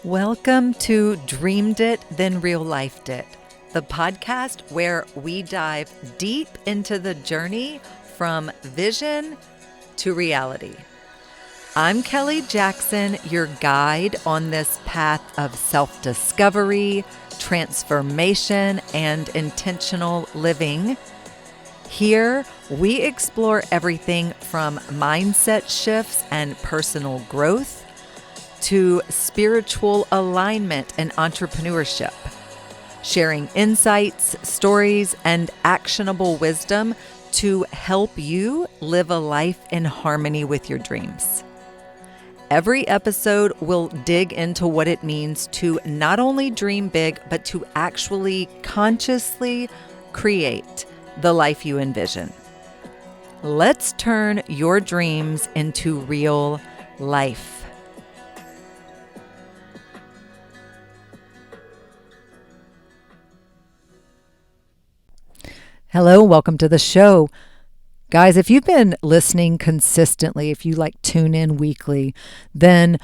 Welcome to Dreamed It, Then Real Lifed It, the podcast where we dive deep into the journey from vision to reality. I'm Kelly Jackson, your guide on this path of self-discovery, transformation, and intentional living. Here, we explore everything from mindset shifts and personal growth to spiritual alignment and entrepreneurship, sharing insights, stories, and actionable wisdom to help you live a life in harmony with your dreams. Every episode will dig into what it means to not only dream big, but to actually consciously create the life you envision. Let's turn your dreams into real life. Hello, welcome to the show. Guys, if you've been listening consistently, if you tune in weekly, then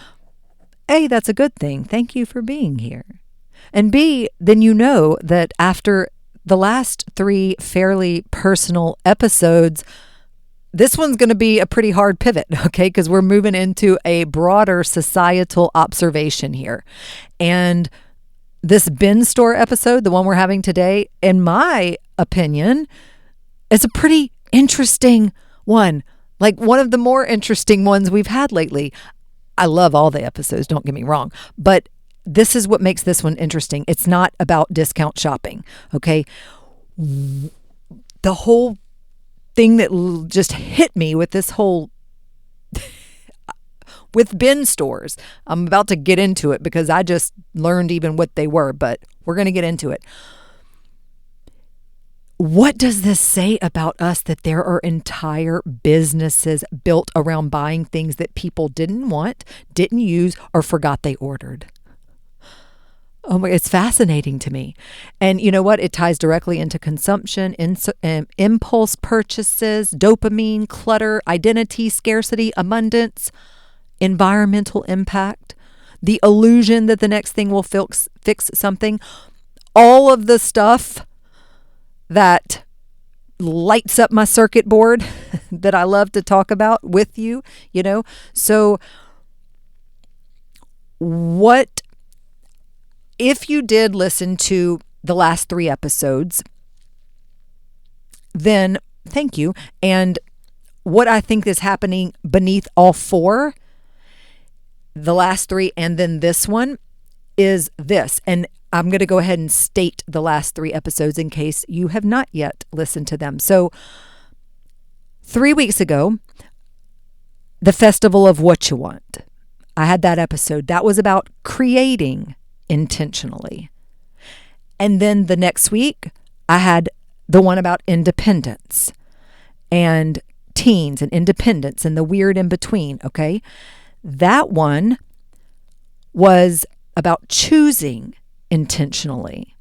A, that's a good thing. Thank you for being here. And B, then you know that after the last 3 fairly personal episodes, this one's going to be a pretty hard pivot, okay? Because we're moving into a broader societal observation here. And this bin store episode, the one we're having today, in my opinion, is a pretty interesting one. Like one of the more interesting ones we've had lately. I love all the episodes, don't get me wrong. But this is what makes this one interesting. It's not about discount shopping, okay? The whole thing that just hit me with this whole with bin stores. I'm about to get into it because I just learned even what they were, but we're going to get into it. What does this say about us that there are entire businesses built around buying things that people didn't want, didn't use, or forgot they ordered? Oh my, it's fascinating to me. And you know what? It ties directly into consumption, impulse purchases, dopamine, clutter, identity, scarcity, abundance, environmental impact, the illusion that the next thing will fix something. All of the stuff that lights up my circuit board that I love to talk about with you, you know. So what if you did listen to the last 3 episodes, then thank you. And what I think is happening beneath all 4, the last 3 and then this one, is this. And I'm going to go ahead and state the last 3 episodes in case you have not yet listened to them. So 3 weeks ago, the Festival of What You Want. I had that episode. That was about creating intentionally. And then the next week, I had the one about independence and teens and independence and the weird in between, okay? That one was about choosing intentionally.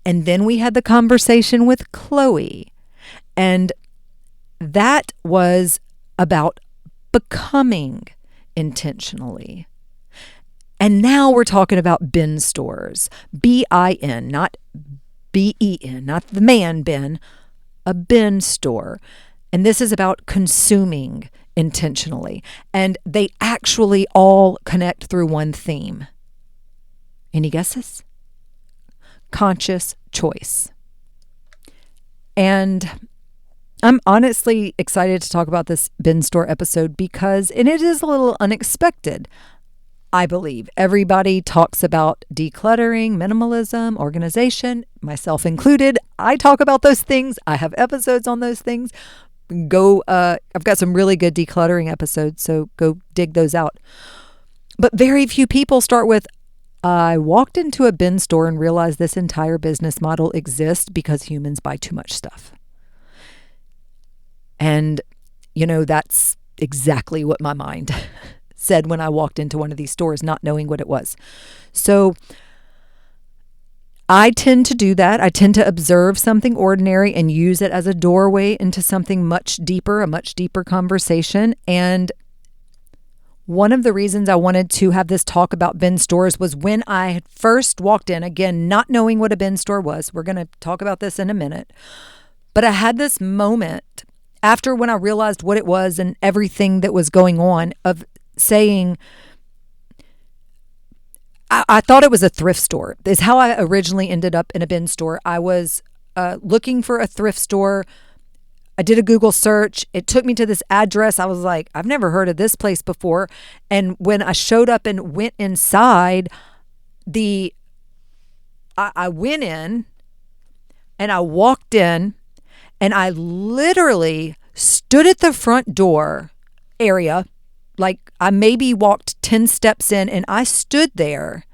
And then we had the conversation with Chloe, and that was about becoming intentionally. And now we're talking about bin stores, B-I-N, not B-E-N, not the man bin, a bin store. And this is about consuming intentionally. And they actually all connect through one theme. Any guesses? Conscious choice. And I'm honestly excited to talk about this bin store episode because it is a little unexpected. I believe everybody talks about decluttering, minimalism, organization, myself included. I talk about those things. I have episodes on those things. I've got some really good decluttering episodes, so go dig those out. But very few people start with, I walked into a bin store and realized this entire business model exists because humans buy too much stuff. And, you know, that's exactly what my mind said when I walked into one of these stores, not knowing what it was. So I tend to do that. I tend to observe something ordinary and use it as a doorway into something much deeper, a much deeper conversation. And one of the reasons I wanted to have this talk about bin stores was when I had first walked in, again, not knowing what a bin store was. We're going to talk about this in a minute. But I had this moment after when I realized what it was and everything that was going on of saying, I thought it was a thrift store, is how I originally ended up in a bin store. I was looking for a thrift store. I did a Google search. It took me to this address. I was like, I've never heard of this place before. And when I showed up and went inside, I went in and I walked in and I literally stood at the front door area. Like I maybe walked 10 steps in and I stood there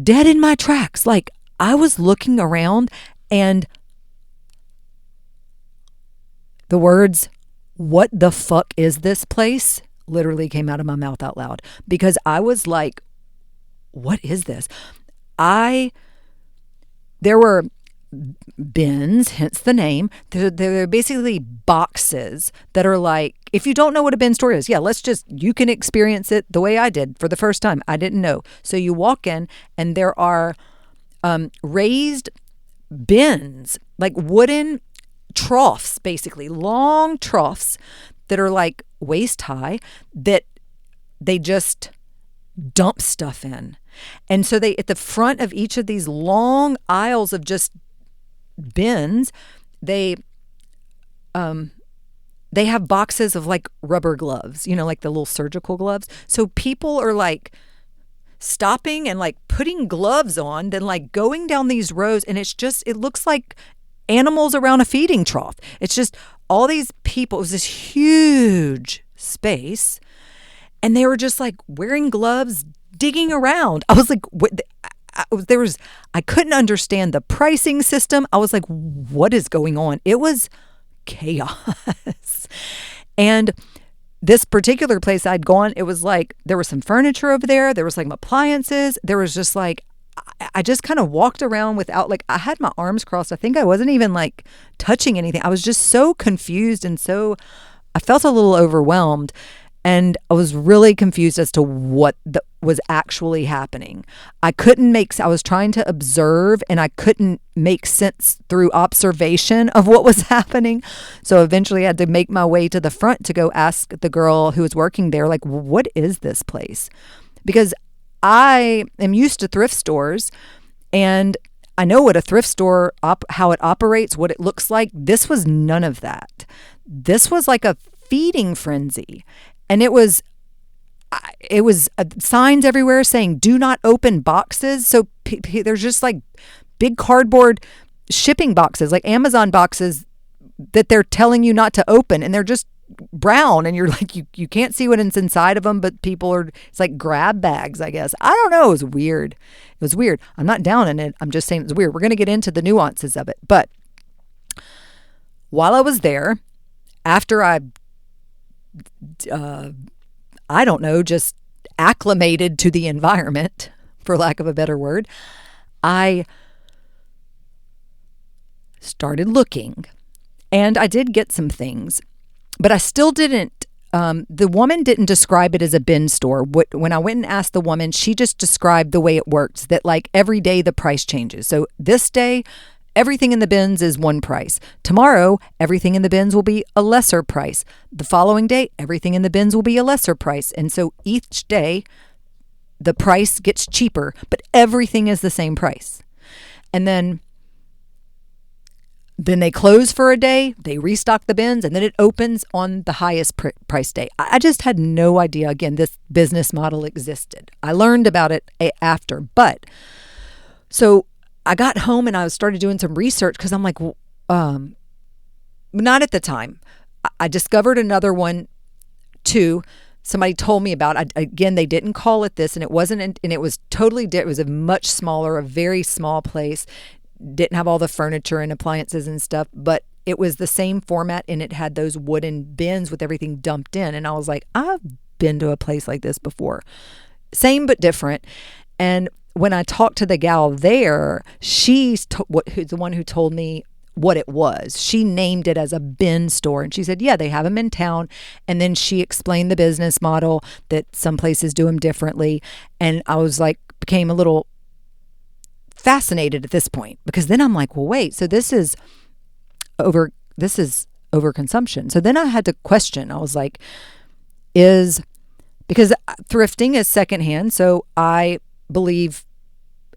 dead in my tracks. Like I was looking around and the words, "What the fuck is this place?" literally came out of my mouth out loud because I was like, what is this? There were bins, hence the name. They're basically boxes that are like, if you don't know what a bin store is, you can experience it the way I did for the first time. I didn't know. So you walk in and there are raised bins, like wooden troughs, basically long troughs that are like waist high that they just dump stuff in. And so they, at the front of each of these long aisles of just bins, they have boxes of like rubber gloves, like the little surgical gloves. So people are like stopping and like putting gloves on, then like going down these rows, and it looks like animals around a feeding trough. It's just all these people. It was this huge space, and they were just like wearing gloves, digging around. I was like, what? I couldn't understand the pricing system. I was like, what is going on? It was chaos. And this particular place I'd gone, it was like there was some furniture over there. There was like appliances. There was just like, I just kind of walked around without, like, I had my arms crossed. I think I wasn't even like touching anything. I was just so confused and I felt a little overwhelmed. And I was really confused as to what was actually happening. I was trying to observe and I couldn't make sense through observation of what was happening. So eventually I had to make my way to the front to go ask the girl who was working there, like, what is this place? Because I am used to thrift stores and I know what a thrift store, how it operates, what it looks like. This was none of that. This was like a feeding frenzy. And it was signs everywhere saying, do not open boxes. So there's just like big cardboard shipping boxes, like Amazon boxes that they're telling you not to open. And they're just brown. And you're like, you can't see what is inside of them, but it's like grab bags, I guess. I don't know. It was weird. I'm not down in it. I'm just saying it's weird. We're going to get into the nuances of it. But while I was there, after I don't know, just acclimated to the environment, for lack of a better word, I started looking and I did get some things, but I still didn't, the woman didn't describe it as a bin store. When I went and asked the woman, she just described the way it works, that like every day the price changes. So this day, everything in the bins is one price. Tomorrow, everything in the bins will be a lesser price. The following day, everything in the bins will be a lesser price. And so each day, the price gets cheaper, but everything is the same price. And then they close for a day, they restock the bins, and then it opens on the highest price day. I just had no idea, again, this business model existed. I learned about it after. But so I got home and I started doing some research because I'm like, not at the time. I discovered another one too. Somebody told me about. Again, they didn't call it this, and it wasn't. And it was totally. It was a much smaller, a very small place. Didn't have all the furniture and appliances and stuff, but it was the same format, and it had those wooden bins with everything dumped in. And I was like, I've been to a place like this before, same but different. And when I talked to the gal there, she's the one who told me what it was. She named it as a bin store. And she said, yeah, they have them in town. And then she explained the business model, that some places do them differently. And I was like, became a little fascinated at this point, because then I'm like, well, wait, so this is overconsumption. So then I had to question. I was like, because thrifting is secondhand, so I believe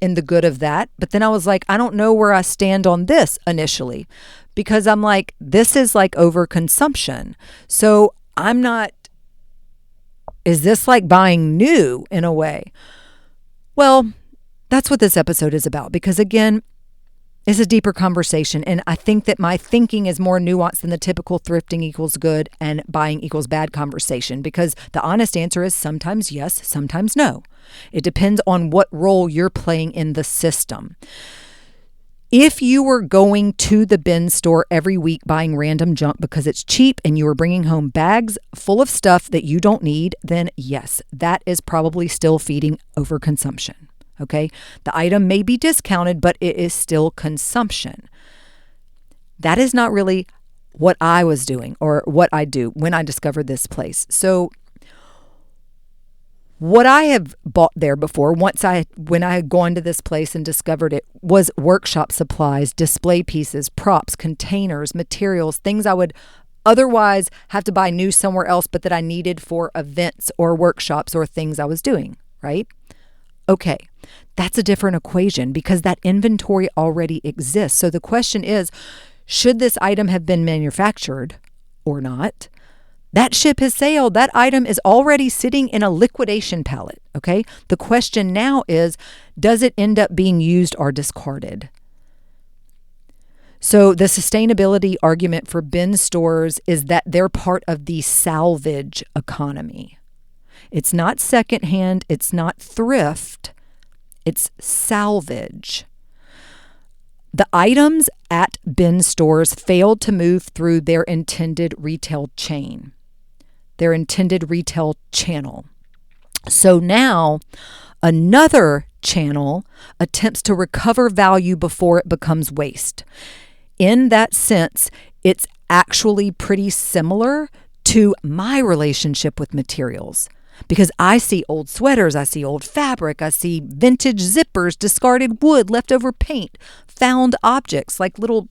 in the good of that. But then I was like, I don't know where I stand on this initially, because I'm like, this is like overconsumption. So I'm not, is this like buying new in a way? Well, that's what this episode is about, because again, it's a deeper conversation. And I think that my thinking is more nuanced than the typical thrifting equals good and buying equals bad conversation, because the honest answer is sometimes yes, sometimes no. It depends on what role you're playing in the system. If you were going to the bin store every week buying random junk because it's cheap and you were bringing home bags full of stuff that you don't need, then yes, that is probably still feeding overconsumption. Okay, the item may be discounted, but it is still consumption. That is not really what I was doing or what I do when I discovered this place. So what I have bought there before, when I had gone to this place and discovered it, was workshop supplies, display pieces, props, containers, materials, things I would otherwise have to buy new somewhere else, but that I needed for events or workshops or things I was doing, right? Okay, that's a different equation because that inventory already exists. So the question is, should this item have been manufactured or not? That ship has sailed. That item is already sitting in a liquidation pallet, okay? The question now is, does it end up being used or discarded? So the sustainability argument for bin stores is that they're part of the salvage economy. It's not secondhand, it's not thrift, it's salvage. The items at bin stores failed to move through their intended retail chain, their intended retail channel. So now another channel attempts to recover value before it becomes waste. In that sense, it's actually pretty similar to my relationship with materials. Because I see old sweaters, I see old fabric, I see vintage zippers, discarded wood, leftover paint, found objects like little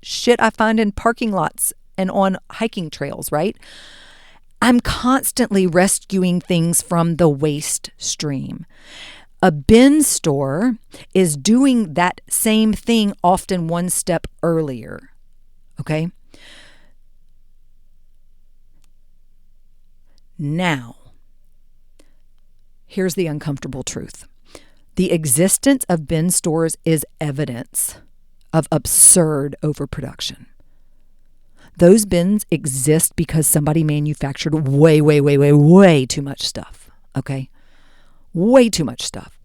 shit I find in parking lots and on hiking trails, right? I'm constantly rescuing things from the waste stream. A bin store is doing that same thing, often one step earlier, okay? Now, here's the uncomfortable truth. The existence of bin stores is evidence of absurd overproduction. Those bins exist because somebody manufactured way too much stuff, okay? Way too much stuff.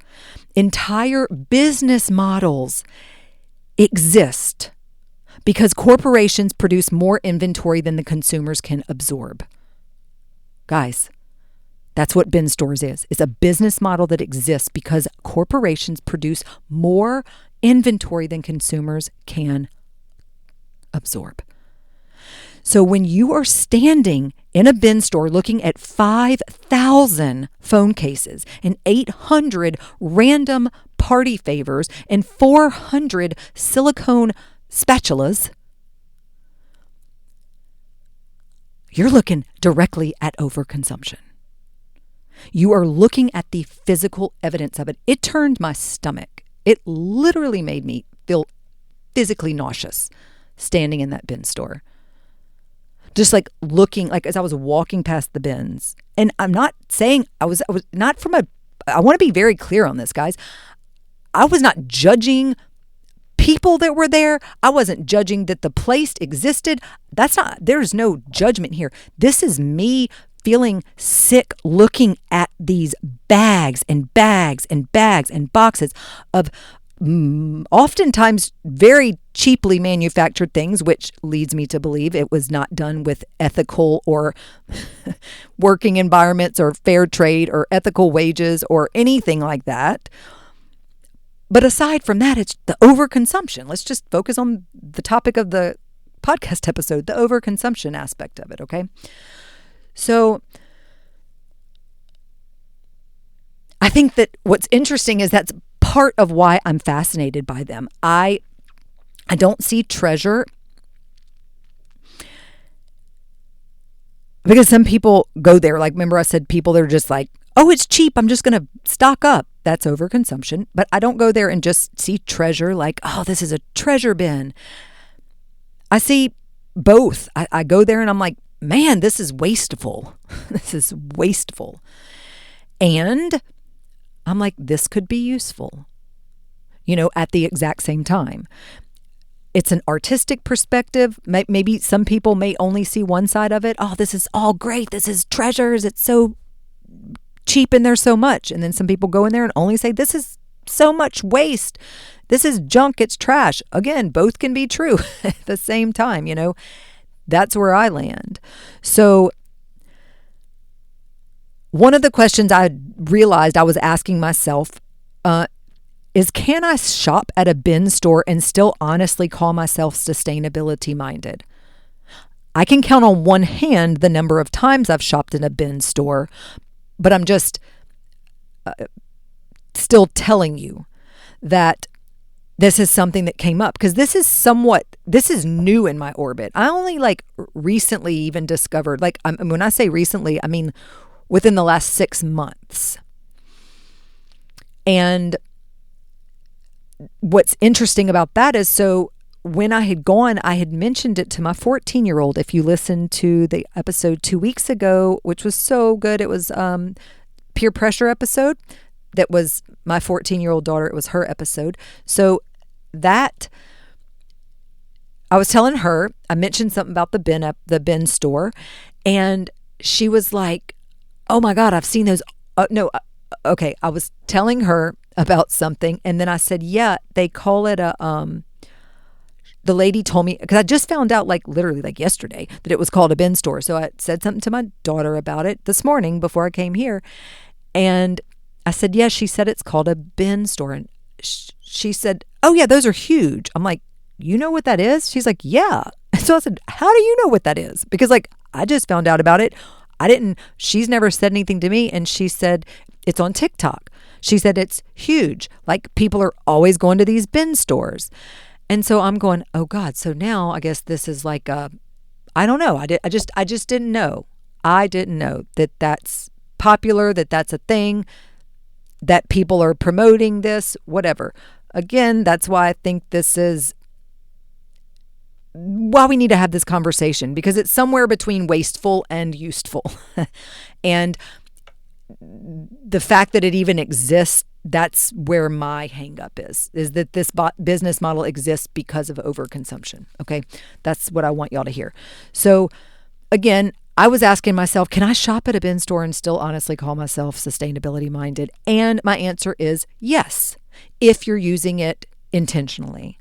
Entire business models exist because corporations produce more inventory than the consumers can absorb. Guys, that's what bin stores is. It's a business model that exists because corporations produce more inventory than consumers can absorb. So when you are standing in a bin store looking at 5,000 phone cases and 800 random party favors and 400 silicone spatulas, you're looking directly at overconsumption. You are looking at the physical evidence of it. It turned my stomach. It literally made me feel physically nauseous standing in that bin store. Just like looking, like as I was walking past the bins. And I'm not saying I was not I want to be very clear on this, guys. I was not judging people that were there. I wasn't judging that the place existed. There's no judgment here. This is me feeling sick looking at these bags and bags and bags and boxes of oftentimes very cheaply manufactured things, which leads me to believe it was not done with ethical or working environments or fair trade or ethical wages or anything like that. But aside from that, it's the overconsumption. Let's just focus on the topic of the podcast episode, the overconsumption aspect of it, okay? So I think that what's interesting is that's part of why I'm fascinated by them. I don't see treasure because some people go there. Like, remember I said people that are just like, oh, it's cheap, I'm just going to stock up. That's overconsumption. But I don't go there and just see treasure like, oh, this is a treasure bin. I see both. I go there and I'm like, man, this is wasteful. This is wasteful. And I'm like, this could be useful, at the exact same time. It's an artistic perspective. Maybe some people may only see one side of it. Oh, this is all great. This is treasures. It's so cheap and there's so much. And then some people go in there and only say, this is so much waste. This is junk. It's trash. Again, both can be true at the same time, That's where I land. So one of the questions I realized I was asking myself is, can I shop at a bin store and still honestly call myself sustainability minded? I can count on one hand the number of times I've shopped in a bin store, but I'm just still telling you that this is something that came up because this is new in my orbit. I only recently even discovered, when I say recently, I mean within the last 6 months. And what's interesting about that is, so when I had gone, I had mentioned it to my 14-year-old. If you listened to the episode 2 weeks ago, which was so good, it was peer pressure episode. That was my 14-year-old daughter. It was her episode. So that I was telling her, I mentioned something about the bin store, and she was like, "Oh my God, I've seen those." Okay. I was telling her about something, and then I said, "Yeah, they call it a." The lady told me, because I just found out literally yesterday that it was called a bin store. So I said something to my daughter about it this morning before I came here. And I said, yeah, she said it's called a bin store. And she said, oh yeah, those are huge. I'm like, you know what that is? She's like, yeah. So I said, how do you know what that is? Because I just found out about it. She's never said anything to me. And she said, it's on TikTok. She said, it's huge. People are always going to these bin stores. And so I'm going, oh God. So now I guess this is I don't know. I just didn't know. I didn't know that that's popular, that that's a thing, that people are promoting this, whatever. Again, that's why I think this is why we need to have this conversation, because it's somewhere between wasteful and useful. And the fact that it even exists, that's where my hang up is that this business model exists because of overconsumption. Okay. That's what I want y'all to hear. So again, I was asking myself, can I shop at a bin store and still honestly call myself sustainability minded? And my answer is yes, if you're using it intentionally.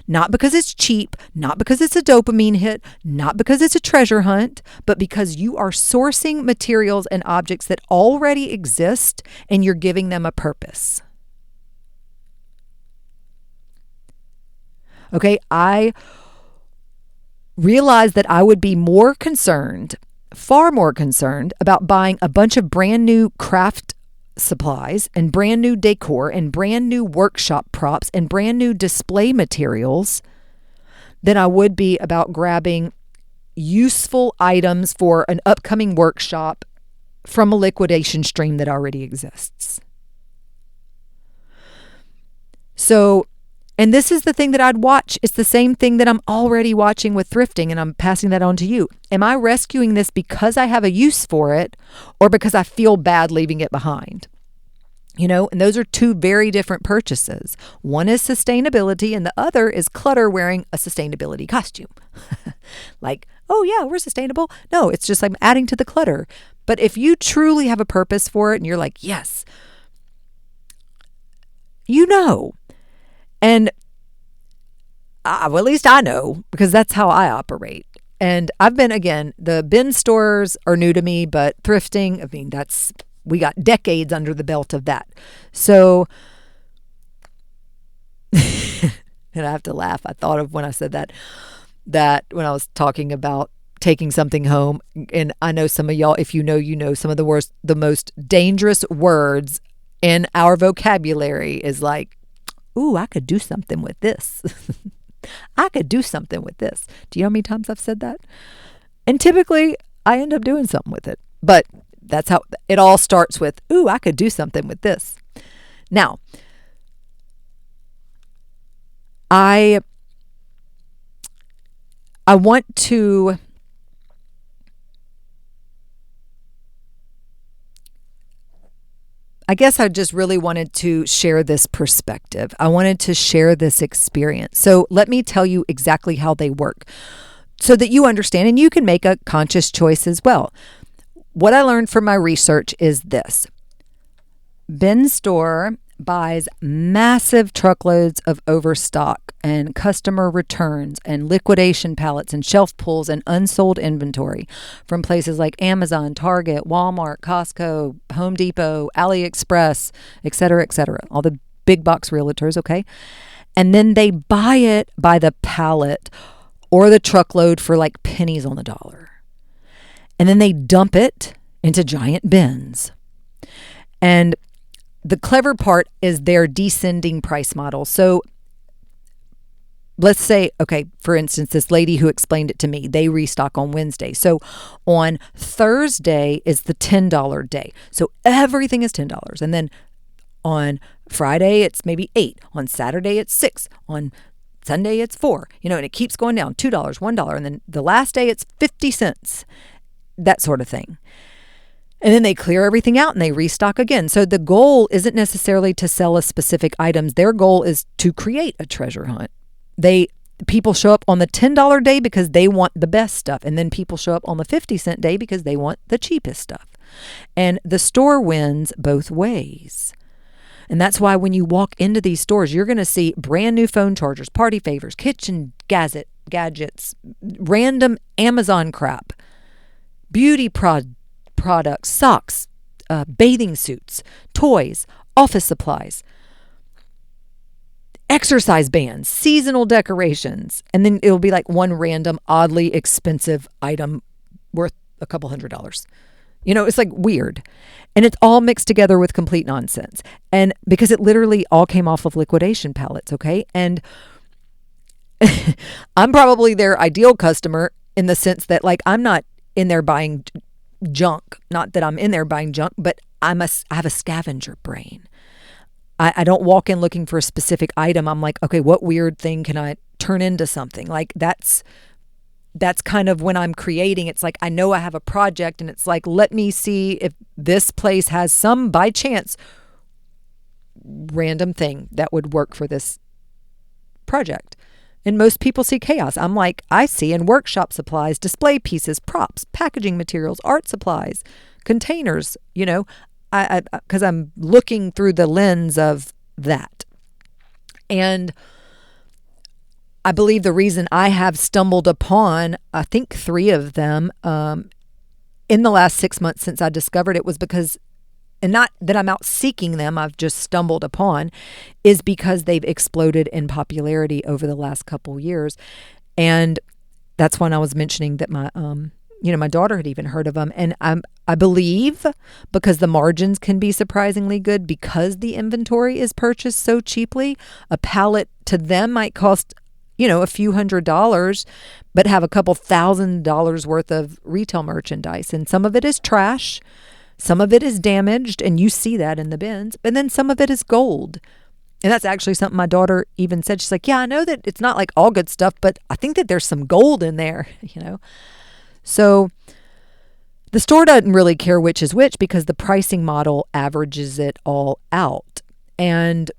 Not because it's cheap, not because it's a dopamine hit, not because it's a treasure hunt, but because you are sourcing materials and objects that already exist and you're giving them a purpose. Okay, I realized that I would be far more concerned about buying a bunch of brand new craft supplies and brand new decor and brand new workshop props and brand new display materials than I would be about grabbing useful items for an upcoming workshop from a liquidation stream that already exists. So, and this is the thing that I'd watch. It's the same thing that I'm already watching with thrifting, and I'm passing that on to you. Am I rescuing this because I have a use for it, or because I feel bad leaving it behind? And those are two very different purchases. One is sustainability, and the other is clutter wearing a sustainability costume. Oh yeah, we're sustainable. No, it's just adding to the clutter. But if you truly have a purpose for it and you're like, yes, and well, at least I know, because that's how I operate. And I've been, again, the bin stores are new to me, but thrifting, I mean, we got decades under the belt of that. So And I have to laugh. I thought of when I said that when I was talking about taking something home. And I know some of y'all, if you know, some of the most dangerous words in our vocabulary is like, ooh, I could do something with this. I could do something with this. Do you know how many times I've said that? And typically I end up doing something with it. But that's how it all starts with, ooh, I could do something with this. Now, I want to I guess I just really wanted to share this perspective. I wanted to share this experience. So let me tell you exactly how they work so that you understand and you can make a conscious choice as well. What I learned from my research is this. Bin Store buys massive truckloads of overstock and customer returns and liquidation pallets and shelf pulls and unsold inventory from places like Amazon, Target, Walmart, Costco, Home Depot, AliExpress, etc., all the big box realtors, okay? And then they buy it by the pallet or the truckload for like pennies on the dollar. And then they dump it into giant bins. And the clever part is their descending price model. So let's say, okay, for instance, this lady who explained it to me, they restock on Wednesday. So on Thursday is the $10 day. So everything is $10. And then on Friday, it's maybe $8. On Saturday, it's $6. On Sunday, it's $4. And it keeps going down, $2, $1. And then the last day, it's 50 cents, that sort of thing. And then they clear everything out and they restock again. So the goal isn't necessarily to sell a specific items. Their goal is to create a treasure hunt. People show up on the $10 day because they want the best stuff. And then people show up on the 50-cent day because they want the cheapest stuff. And the store wins both ways. And that's why when you walk into these stores, you're going to see brand new phone chargers, party favors, kitchen gadgets, random Amazon crap, beauty products, socks, bathing suits, toys, office supplies, exercise bands, seasonal decorations, and then it'll be like one random oddly expensive item worth a couple $100. It's like weird. And it's all mixed together with complete nonsense. And because it literally all came off of liquidation pallets, okay? And I'm probably their ideal customer in the sense that like I'm not in there buying junk. Not that I'm in there buying junk, but I have a scavenger brain. I don't walk in looking for a specific item. I'm like, okay, what weird thing can I turn into something? Like that's kind of when I'm creating. It's like I know I have a project and it's like, let me see if this place has some by chance random thing that would work for this project. And most people see chaos. I'm like, I see in workshop supplies, display pieces, props, packaging materials, art supplies, containers, because I'm looking through the lens of that. And I believe the reason I have stumbled upon, I think 3 of them in the last 6 months since I discovered it was because, and not that I'm out seeking them, I've just stumbled upon, is because they've exploded in popularity over the last couple years. And that's when I was mentioning that my daughter had even heard of them. And I believe because the margins can be surprisingly good because the inventory is purchased so cheaply, a pallet to them might cost, a few $100s, but have a couple $1,000s worth of retail merchandise. And some of it is trash. Some of it is damaged, and you see that in the bins. And then some of it is gold. And that's actually something my daughter even said. She's like, yeah, I know that it's not like all good stuff, but I think that there's some gold in there, So the store doesn't really care which is which because the pricing model averages it all out. And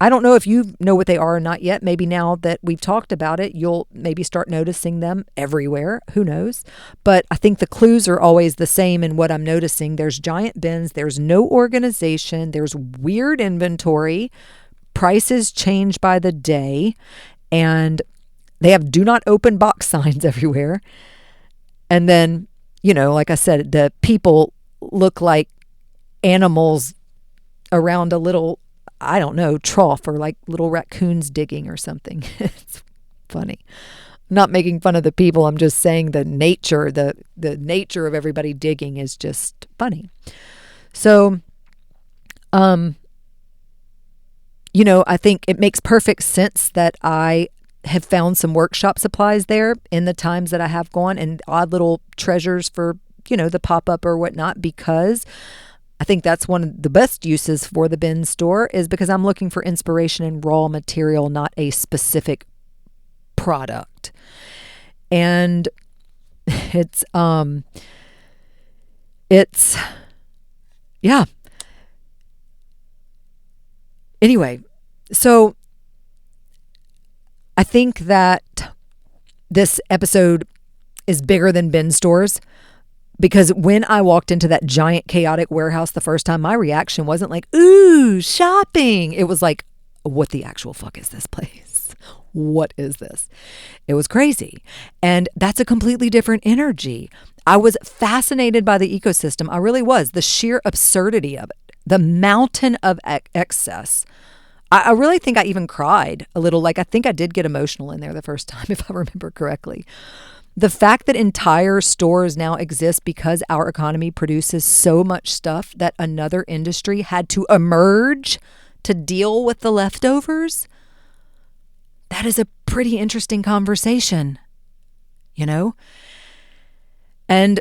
I don't know if you know what they are or not yet. Maybe now that we've talked about it, you'll maybe start noticing them everywhere. Who knows? But I think the clues are always the same in what I'm noticing. There's giant bins. There's no organization. There's weird inventory. Prices change by the day. And they have do not open box signs everywhere. And then, like I said, the people look like animals around a little I don't know, trough or like little raccoons digging or something. It's funny. I'm not making fun of the people. I'm just saying the nature of everybody digging is just funny. So, I think it makes perfect sense that I have found some workshop supplies there in the times that I have gone, and odd little treasures for, the pop-up or whatnot, because I think that's one of the best uses for the bin store, is because I'm looking for inspiration in raw material, not a specific product. And yeah. Anyway, so I think that this episode is bigger than bin stores, because when I walked into that giant chaotic warehouse the first time, my reaction wasn't like, ooh, shopping. It was like, what the actual fuck is this place? What is this? It was crazy. And that's a completely different energy. I was fascinated by the ecosystem. I really was. The sheer absurdity of it, the mountain of excess. I really think I even cried a little. Like, I think I did get emotional in there the first time, if I remember correctly. The fact that entire stores now exist because our economy produces so much stuff that another industry had to emerge to deal with the leftovers, that is a pretty interesting conversation, And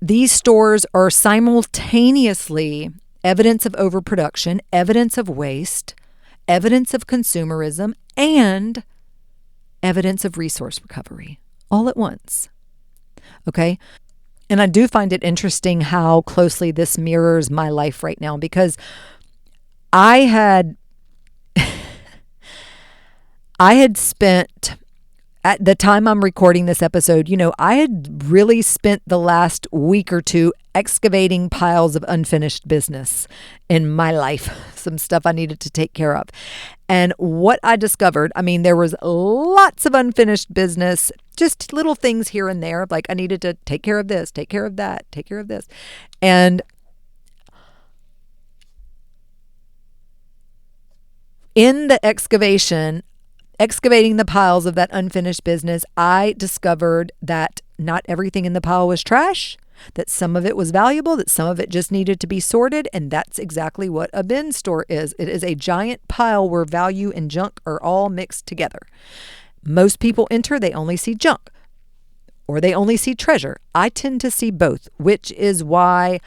these stores are simultaneously evidence of overproduction, evidence of waste, evidence of consumerism, and evidence of resource recovery all at once. Okay? And I do find it interesting how closely this mirrors my life right now, because I had spent, at the time I'm recording this episode, I had really spent the last week or two excavating piles of unfinished business in my life, some stuff I needed to take care of. And what I discovered, there was lots of unfinished business, just little things here and there, like I needed to take care of this, take care of that, take care of this. And in the excavating the piles of that unfinished business, I discovered that not everything in the pile was trash, that some of it was valuable, that some of it just needed to be sorted. And that's exactly what a bin store is. It is a giant pile where value and junk are all mixed together. Most people enter, they only see junk or they only see treasure. I tend to see both, which is why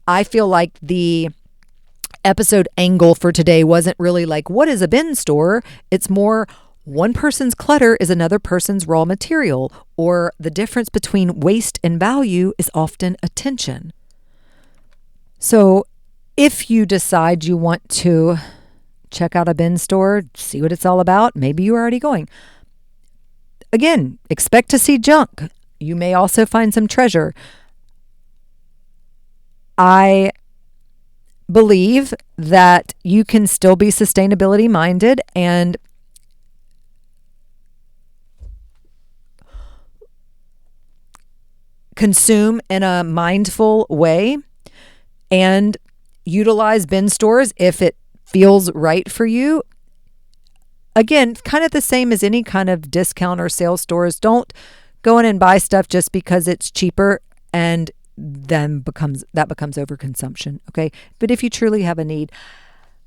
I feel like the episode angle for today wasn't really like, what is a bin store? It's more, one person's clutter is another person's raw material, or the difference between waste and value is often attention. So if you decide you want to check out a bin store, see what it's all about, maybe you're already going. Again, expect to see junk. You may also find some treasure. I believe that you can still be sustainability minded and consume in a mindful way and utilize bin stores if it feels right for you. Again, kind of the same as any kind of discount or sale stores. Don't go in and buy stuff just because it's cheaper and then becomes overconsumption. Okay. But if you truly have a need,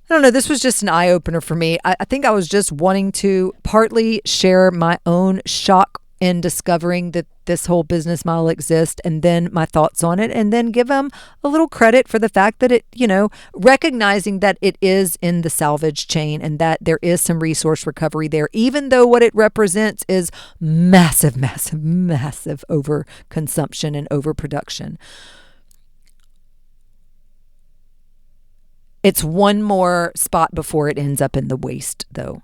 I don't know, this was just an eye opener for me. I think I was just wanting to partly share my own shock in discovering that this whole business model exists, and then my thoughts on it, and then give them a little credit for the fact that it, recognizing that it is in the salvage chain and that there is some resource recovery there, even though what it represents is massive, massive, massive overconsumption and overproduction. It's one more spot before it ends up in the waste, though.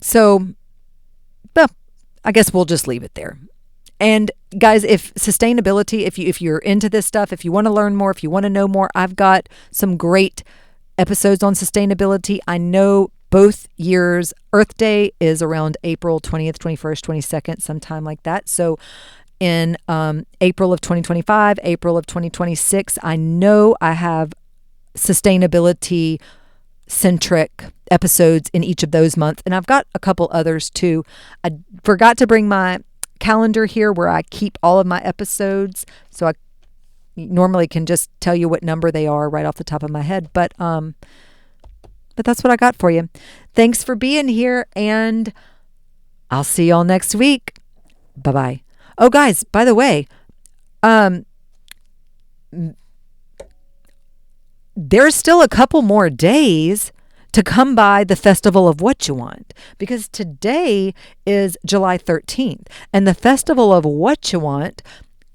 So, well, I guess we'll just leave it there. And guys, if sustainability, if you're into this stuff, if you want to learn more, if you want to know more, I've got some great episodes on sustainability. I know both years, Earth Day is around April 20th, 21st, 22nd, sometime like that. So in April of 2025, April of 2026. I know I have sustainability centric episodes in each of those months. And I've got a couple others too. I forgot to bring my calendar here where I keep all of my episodes. So I normally can just tell you what number they are right off the top of my head. But that's what I got for you. Thanks for being here, and I'll see y'all next week. Bye-bye. Oh, guys, by the way, there's still a couple more days to come by the Festival of What You Want, because today is July 13th, and the Festival of What You Want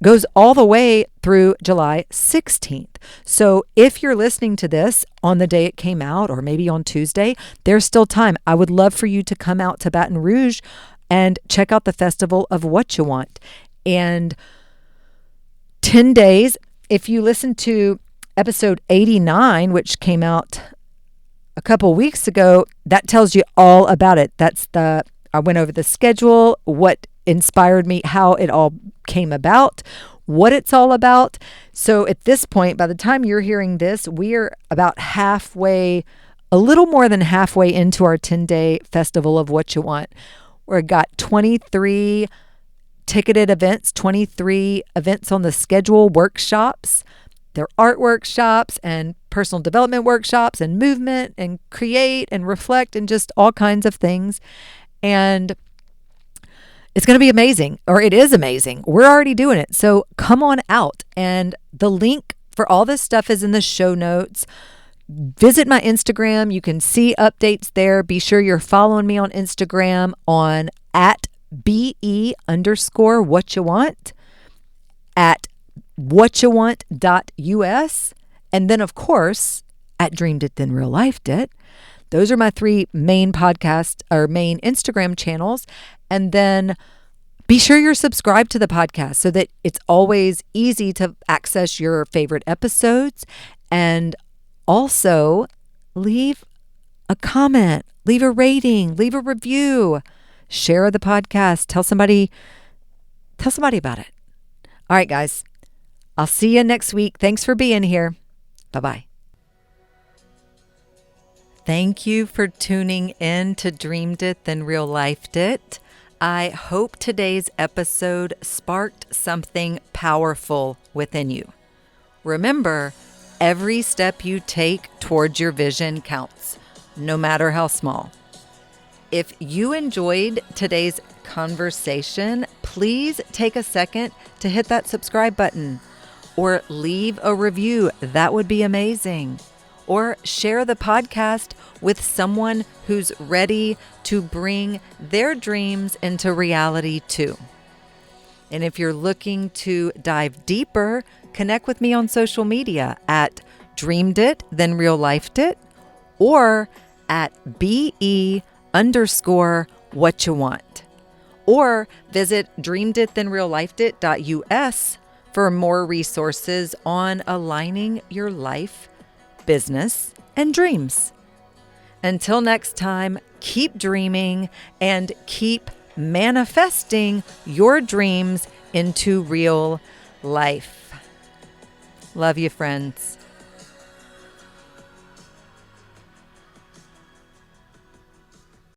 goes all the way through July 16th. So if you're listening to this on the day it came out, or maybe on Tuesday, there's still time. I would love for you to come out to Baton Rouge and check out the Festival of What You Want. And 10 days, if you listen to episode 89, which came out a couple weeks ago, that tells you all about it. I went over the schedule, what inspired me, how it all came about, what it's all about. So at this point, by the time you're hearing this, we're about halfway, a little more than halfway into our 10-day Festival of What You Want. We've got 23 ticketed events, 23 events on the schedule, workshops. They're art workshops and personal development workshops and movement and create and reflect and just all kinds of things. And it's going to be amazing, or it is amazing. We're already doing it. So come on out. And the link for all this stuff is in the show notes. Visit my Instagram. You can see updates there. Be sure you're following me on Instagram on @BE_whatyouwant, @whatyouwant.us. And then, of course, @DreamedItThenRealLifedIt. Those are my 3 main podcast or main Instagram channels. And then be sure you're subscribed to the podcast so that it's always easy to access your favorite episodes. And also leave a comment, leave a rating, leave a review, share the podcast, tell somebody about it. All right, guys, I'll see you next week. Thanks for being here. Bye-bye. Thank you for tuning in to Dreamed It, Then Real Lifed It. I hope today's episode sparked something powerful within you. Remember, every step you take towards your vision counts, no matter how small. If you enjoyed today's conversation, please take a second to hit that subscribe button or leave a review. That would be amazing. Or share the podcast with someone who's ready to bring their dreams into reality too. And if you're looking to dive deeper, connect with me on social media at Dreamed It, Then Real Lifed It, or at BE_whatyouwant. Or visit dreameditThenRealLifedIt.us for more resources on aligning your life, business, and dreams. Until next time, keep dreaming and keep manifesting your dreams into real life. Love you, friends.